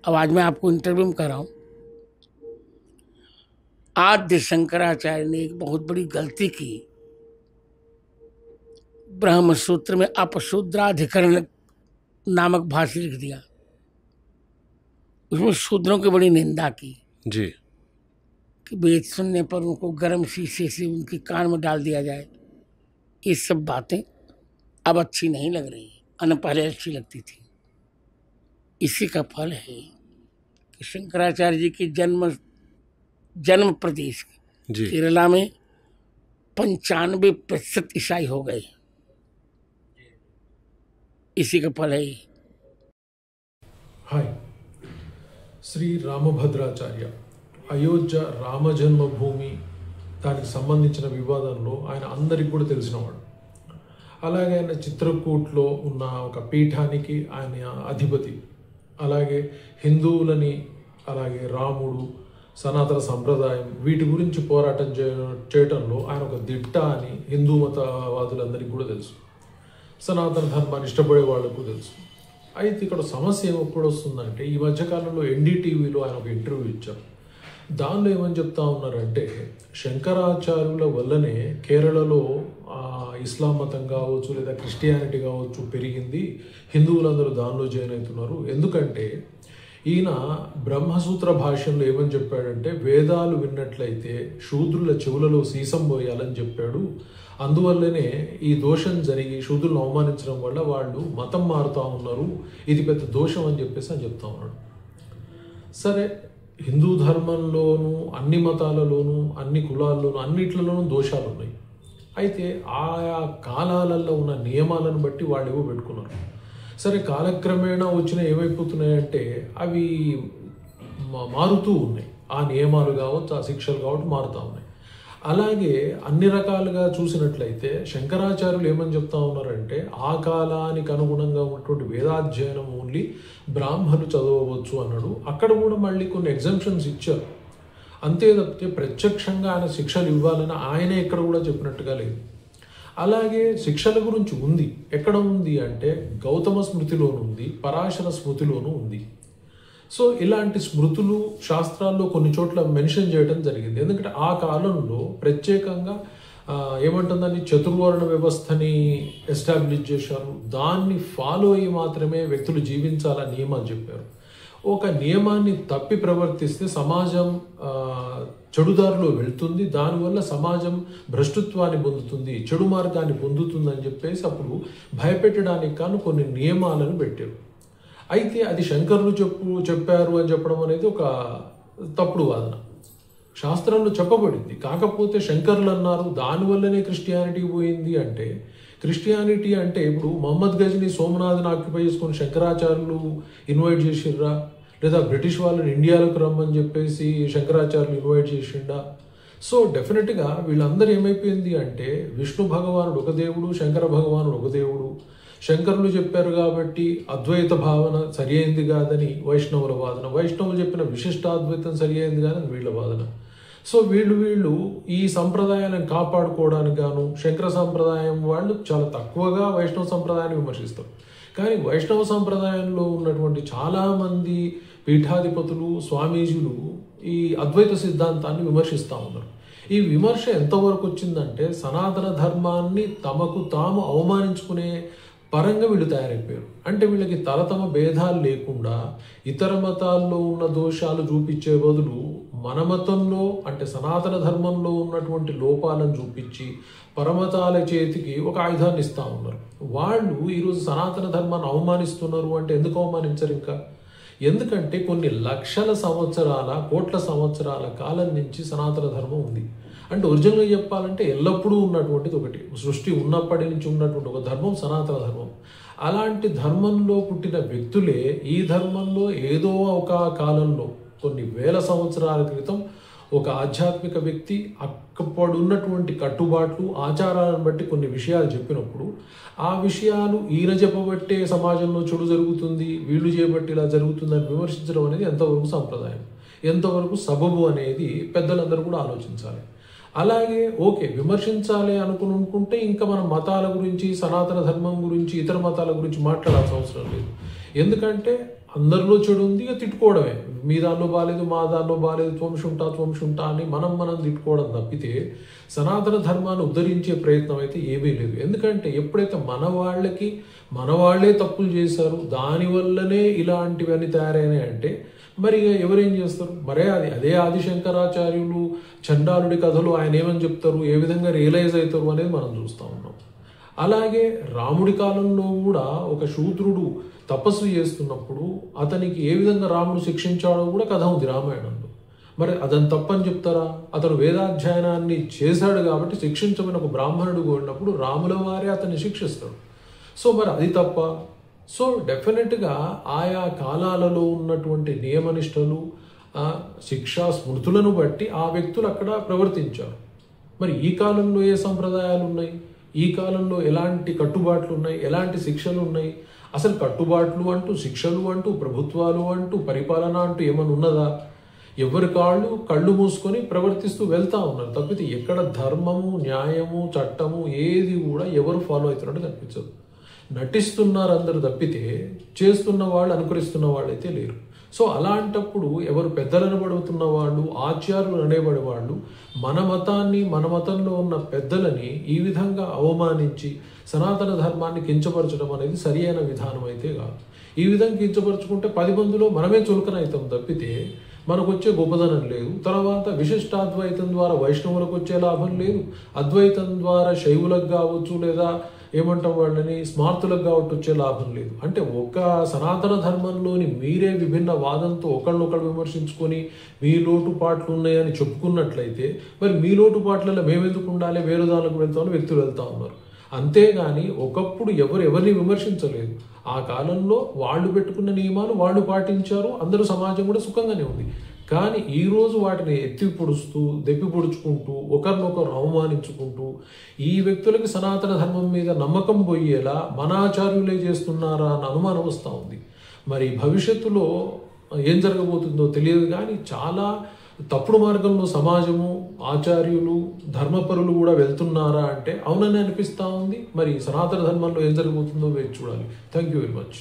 अब आज मैं आपको इंटरव्यू में कर रहा हूँ। आद्य शंकराचार्य ने एक बहुत बड़ी गलती की। ब्रह्म सूत्र में अपशूद्राधिकरण नामक भाष्य लिख दिया, उसमें शूद्रों की बड़ी निंदा की जी कि वेद सुनने पर उनको गर्म शीशे से उनके कान में डाल दिया जाए। ये सब बातें अब अच्छी नहीं लग रही, और पहले अच्छी लगती थी। इसी का फल है कि शंकराचार्य जी की जन्म प्रदेश जी केरला में 95% ईसाई हो गए। इसी का फल है। హాయ్, శ్రీ రామభద్రాచార్య అయోధ్య రామ జన్మభూమి దానికి సంబంధించిన వివాదంలో ఆయన అందరికి కూడా తెలిసినవాడు. అలాగే ఆయన చిత్రకూట్లో ఉన్న ఒక పీఠానికి ఆయన అధిపతి. అలాగే హిందువులని, అలాగే రాముడు, సనాతన సంప్రదాయం వీటి గురించి పోరాటం చేయటంలో ఆయన ఒక దిట్ట అని హిందూ మతవాదులందరికీ కూడా తెలుసు. సనాతన ధర్మాన్ని ఇష్టపడే వాళ్ళకు తెలుసు. అయితే ఇక్కడ సమస్య ఎప్పుడు వస్తుందంటే, ఈ మధ్యకాలంలో ఎన్డీటీవీలో ఆయన ఒక ఇంటర్వ్యూ ఇచ్చారు. దానిలో ఏమని చెప్తా ఉన్నారంటే, శంకరాచార్యుల వల్లనే కేరళలో ఇస్లాం మతం కావచ్చు లేదా క్రిస్టియానిటీ కావచ్చు పెరిగింది, హిందువులందరూ దానిలో జాయిన్ అవుతున్నారు. ఎందుకంటే ఈయన బ్రహ్మసూత్ర భాష్యంలో ఏమని చెప్పాడంటే, వేదాలు విన్నట్లయితే శూద్రుల చెవులలో సీసం పోయాలని చెప్పాడు. అందువల్లనే ఈ దోషం జరిగి శూద్రులను అవమానించడం వల్ల వాళ్ళు మతం మారుతూ ఉన్నారు, ఇది పెద్ద దోషం అని చెప్పేసి అని చెప్తా ఉన్నాడు. సరే, హిందూ ధర్మంలోనూ అన్ని మతాలలోనూ అన్ని కులాల్లోనూ అన్నిట్లలోనూ దోషాలు ఉన్నాయి. అయితే ఆయా కాలాలలో ఉన్న నియమాలను బట్టి వాళ్ళు ఏవో పెట్టుకున్నారు. సరే, కాలక్రమేణా వచ్చిన ఏమైపోతున్నాయంటే అవి మారుతూ ఉన్నాయి. ఆ నియమాలు కావచ్చు, ఆ శిక్షలు కావచ్చు మారుతూ ఉన్నాయి. అలాగే అన్ని రకాలుగా చూసినట్లయితే శంకరాచార్యులు ఏమని చెప్తా ఉన్నారంటే, ఆ కాలానికి అనుగుణంగా ఉన్నటువంటి వేదాధ్యయనం ఓన్లీ బ్రాహ్మణులు చదవవచ్చు అన్నాడు. అక్కడ కూడా మళ్ళీ కొన్ని ఎగ్జంప్షన్స్ ఇచ్చారు. అంతే తప్పితే ప్రత్యక్షంగా ఆయన శిక్షలు ఇవ్వాలని ఆయనే ఎక్కడ కూడా చెప్పినట్టుగా లేదు. అలాగే శిక్షల గురించి ఉంది. ఎక్కడ ఉంది అంటే గౌతమ స్మృతిలోనూ ఉంది, పరాశర స్మృతిలోనూ ఉంది. సో ఇలాంటి స్మృతులు శాస్త్రాల్లో కొన్ని చోట్ల మెన్షన్ చేయడం జరిగింది. ఎందుకంటే ఆ కాలంలో ప్రత్యేకంగా ఏమంటుందని చతుర్వర్ణ వ్యవస్థని ఎస్టాబ్లిష్ చేశారు. దాన్ని ఫాలో అయ్యి మాత్రమే వ్యక్తులు జీవించాలని నియమాలు చెప్పారు. ఒక నియమాన్ని తప్పి ప్రవర్తిస్తే సమాజం చెడుదారిలో వెళ్తుంది, దానివల్ల సమాజం భ్రష్టత్వాన్ని పొందుతుంది, చెడు మార్గాన్ని పొందుతుంది అని చెప్పేసి అప్పుడు భయపెట్టడానికి కాను కొన్ని నియమాలను పెట్టారు. అయితే అది శంకరులు చెప్పారు అని చెప్పడం అనేది ఒక తప్పుడు వాదన. శాస్త్రంలో చెప్పబడింది, కాకపోతే శంకరులు అన్నారు దానివల్లనే క్రిస్టియానిటీ పోయింది అంటే, క్రిస్టియానిటీ అంటే ఇప్పుడు మహమ్మద్ గజని సోమనాథ్ని ఆక్యుపై చేసుకుని శంకరాచార్యులు ఇన్వైట్ చేసిర్రా, లేదా బ్రిటిష్ వాళ్ళని ఇండియాలోకి రమ్మని చెప్పేసి శంకరాచార్యులు ఇన్వైట్ చేసిండా? సో డెఫినెట్గా వీళ్ళందరూ ఏమైపోయింది అంటే, విష్ణు భగవానుడు ఒక దేవుడు, శంకర భగవానుడు ఒక దేవుడు. శంకరులు చెప్పారు కాబట్టి అద్వైత భావన సరి అయింది కాదని వైష్ణవుల వాదన, వైష్ణవులు చెప్పిన విశిష్టాద్వైతం సరి అయింది కాదని వీళ్ళ వాదన. సో వీళ్ళు ఈ సంప్రదాయాలను కాపాడుకోవడానికి గాను శంకర సంప్రదాయం వాళ్ళు చాలా తక్కువగా వైష్ణవ సంప్రదాయాన్ని విమర్శిస్తారు. కానీ వైష్ణవ సంప్రదాయంలో ఉన్నటువంటి చాలామంది పీఠాధిపతులు, స్వామీజీలు ఈ అద్వైత సిద్ధాంతాన్ని విమర్శిస్తూ ఉన్నారు. ఈ విమర్శ ఎంతవరకు వచ్చిందంటే, సనాతన ధర్మాన్ని తమకు తాము అవమానించుకునే పరంగా వీళ్ళు తయారైపోయారు. అంటే వీళ్ళకి తరతమ భేదాలు లేకుండా ఇతర మతాల్లో ఉన్న దోషాలు చూపించే బదులు మన మతంలో అంటే సనాతన ధర్మంలో ఉన్నటువంటి లోపాలను చూపించి పరమతాల చేతికి ఒక ఆయుధాన్ని ఇస్తూ ఉన్నారు. వాళ్ళు ఈరోజు సనాతన ధర్మాన్ని అవమానిస్తున్నారు అంటే ఎందుకు అవమానించరు? ఇంకా ఎందుకంటే కొన్ని లక్షల సంవత్సరాల, కోట్ల సంవత్సరాల కాలం నుంచి సనాతన ధర్మం ఉంది. అంటే ఒరిజినల్గా చెప్పాలంటే ఎల్లప్పుడూ ఉన్నటువంటిది ఒకటి, సృష్టి ఉన్నప్పటి నుంచి ఉన్నటువంటి ఒక ధర్మం సనాతన ధర్మం. అలాంటి ధర్మంలో పుట్టిన వ్యక్తులే ఈ ధర్మంలో ఏదో ఒక కాలంలో కొన్ని వేల సంవత్సరాల క్రితం ఒక ఆధ్యాత్మిక వ్యక్తి అప్పుడు ఉన్నటువంటి కట్టుబాట్లు, ఆచారాలను బట్టి కొన్ని విషయాలు చెప్పినప్పుడు ఆ విషయాలు ఈయన చెప్పబట్టే సమాజంలో చెడు జరుగుతుంది, వీళ్ళు చేయబట్టి ఇలా జరుగుతుందని విమర్శించడం అనేది ఎంతవరకు సంప్రదాయం, ఎంతవరకు సబబు అనేది పెద్దలందరూ కూడా ఆలోచించాలి. అలాగే ఓకే, విమర్శించాలి అనుకుంటే ఇంకా మన మతాల గురించి, సనాతన ధర్మం గురించి, ఇతర మతాల గురించి మాట్లాడాల్సిన అవసరం లేదు. ఎందుకంటే అందరిలో చెడు ఉంది, ఇక తిట్టుకోవడమే. మీ దానిలో బాగాలేదు, మా దానిలో బాగాలేదు, త్వంశుంటా అని మనం తిట్టుకోవడం తప్పితే సనాతన ధర్మాన్ని ఉద్ధరించే ప్రయత్నం అయితే ఏమీ లేదు. ఎందుకంటే ఎప్పుడైతే మన వాళ్ళే తప్పులు చేశారు, దానివల్లనే ఇలాంటివన్నీ తయారైనాయంటే మరి ఎవరేం చేస్తారు? మరే అదే ఆదిశంకరాచార్యులు చండాలుడి కథలు ఆయన ఏమని చెప్తారు, ఏ విధంగా రియలైజ్ అవుతారు అనేది మనం చూస్తూ ఉన్నాం. అలాగే రాముడి కాలంలో కూడా ఒక శూద్రుడు తపస్సు చేస్తున్నప్పుడు అతనికి ఏ విధంగా రాముడు శిక్షించాడో కూడా కథ ఉంది రామాయణంలో. మరి అతను తప్పని చెప్తారా? అతను వేదాధ్యయనాన్ని చేశాడు కాబట్టి శిక్షించమని ఒక బ్రాహ్మణుడు కోరినప్పుడు రాముల వారే అతన్ని శిక్షిస్తాడు. సో మరి అది తప్ప? సో డెఫినెట్గా ఆయా కాలాలలో ఉన్నటువంటి నియమనిష్టలు, శిక్షా స్మృతులను బట్టి ఆ వ్యక్తులు అక్కడ ప్రవర్తించారు. మరి ఈ కాలంలో ఏ సంప్రదాయాలు ఉన్నాయి, ఈ కాలంలో ఎలాంటి కట్టుబాట్లు ఉన్నాయి, ఎలాంటి శిక్షలు ఉన్నాయి? అసలు కట్టుబాట్లు అంటూ, శిక్షలు అంటూ, ప్రభుత్వాలు అంటూ, పరిపాలన అంటూ ఏమైనా ఉన్నదా? ఎవరి కళ్ళు మూసుకొని ప్రవర్తిస్తూ వెళ్తా ఉన్నారు తప్పితే ఎక్కడ ధర్మము, న్యాయము, చట్టము ఏది కూడా ఎవరు ఫాలో అవుతున్నట్టు కనిపించదు. నటిస్తున్నారు అందరు తప్పితే చేస్తున్న వాళ్ళు, అనుకరిస్తున్న వాళ్ళు అయితే లేరు. సో అలాంటప్పుడు ఎవరు పెద్దలను పడుతున్న వాళ్ళు, ఆచార్యులు అనేబడే వాళ్ళు మన మతంలో ఉన్న పెద్దలని ఈ విధంగా అవమానించి సనాతన ధర్మాన్ని కించపరచడం అనేది సరి అయిన విధానం అయితే కాదు. ఈ విధంగా కించపరచుకుంటే 10 మందిలో మనమే చులకన అవుతాం తప్పితే మనకు వచ్చే గొప్పదనం లేదు. తర్వాత విశిష్టాద్వైతం ద్వారా వైష్ణవులకు వచ్చే లాభం లేదు, అద్వైతం ద్వారా శైవులకు కావచ్చు లేదా ఏమంటాం వాళ్ళని స్మార్తులకు కాబట్టి వచ్చే లాభం లేదు. అంటే ఒక సనాతన ధర్మంలోని మీరే విభిన్న వాదంతో ఒకళ్ళనొకళ్ళు విమర్శించుకొని మీ లోటుపాట్లు ఉన్నాయని చెప్పుకున్నట్లయితే మరి మీ లోటుపాట్లలో మేమెందుకు ఉండాలి, వేరే దానికి వెళ్తామని వ్యక్తులు వెళ్తా ఉన్నారు. అంతేగాని ఒకప్పుడు ఎవరిని విమర్శించలేదు. ఆ కాలంలో వాళ్ళు పెట్టుకున్న నియమాలు వాళ్ళు పాటించారు, అందరూ సమాజం కూడా సుఖంగానే ఉంది. కానీ ఈరోజు వాటిని ఎత్తి పొడుస్తూ, దెప్పి పొడుచుకుంటూ, ఒకరినొకరు అవమానించుకుంటూ ఈ వ్యక్తులకి సనాతన ధర్మం మీద నమ్మకం పోయేలా మన ఆచార్యులే చేస్తున్నారా అన్న అనుమానం వస్తూ ఉంది. మరి భవిష్యత్తులో ఏం జరగబోతుందో తెలియదు. కానీ చాలా తప్పుడు మార్గంలో సమాజము, ఆచార్యులు, ధర్మపరులు కూడా వెళ్తున్నారా అంటే అవునని అనిపిస్తూ ఉంది. మరి సనాతన ధర్మంలో ఏం జరగబోతుందో వేచి చూడాలి. Thank you very much.